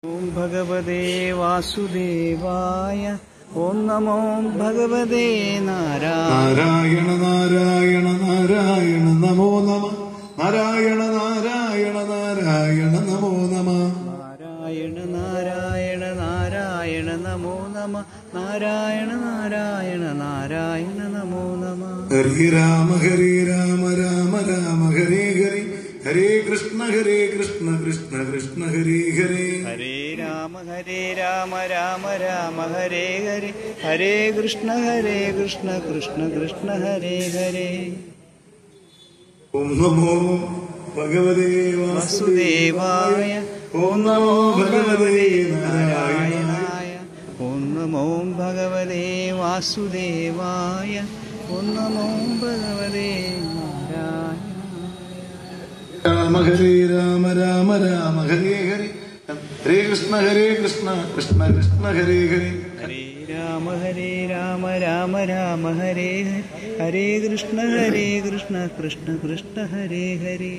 ഓം ഭഗവതേ വാസുദേവായ. ഓം നമോ ഭഗവതേ നാരായണ നാരായണ നാരായണ നമോ നമ. നാരായണ നാരായണ നാരായണ നമോ നമ. നാരായണ നാരായണ നാരായണ നമോ നമ. നാരായണ നാരായണ നാരായണ നമോ നമ. ഹരി രാമ രാമ രാമ ഹരേ ഹരി. ഹരേ കൃഷ്ണ കൃഷ്ണ കൃഷ്ണ ഹരേ ഹരേ. ഹരേ രാമ രാമ രാമ ഹരേ ഹരി. ഹരേ കൃഷ്ണ കൃഷ്ണ കൃഷ്ണ ഹരേ ഹരേ. ഓം നമോ ഭഗവതേ വാസുദേവായ. ഓം നമോ ഭഗവതേ നാരായണായ. ഓം നമോ ഭഗവതേ വാസുദേവായ. ഓം നമോ ഭഗവതേ നാരായണായ. രാമ രാമ രാമ ഹരേ ഹരി. ഹരേ കൃഷ്ണ കൃഷ്ണ കൃഷ്ണ ഹരേ ഹരി. ഹരേ രാമ രാമ രാമ ഹരേ ഹരി. ഹരേ കൃഷ്ണ കൃഷ്ണ കൃഷ്ണ ഹരേ ഹരി.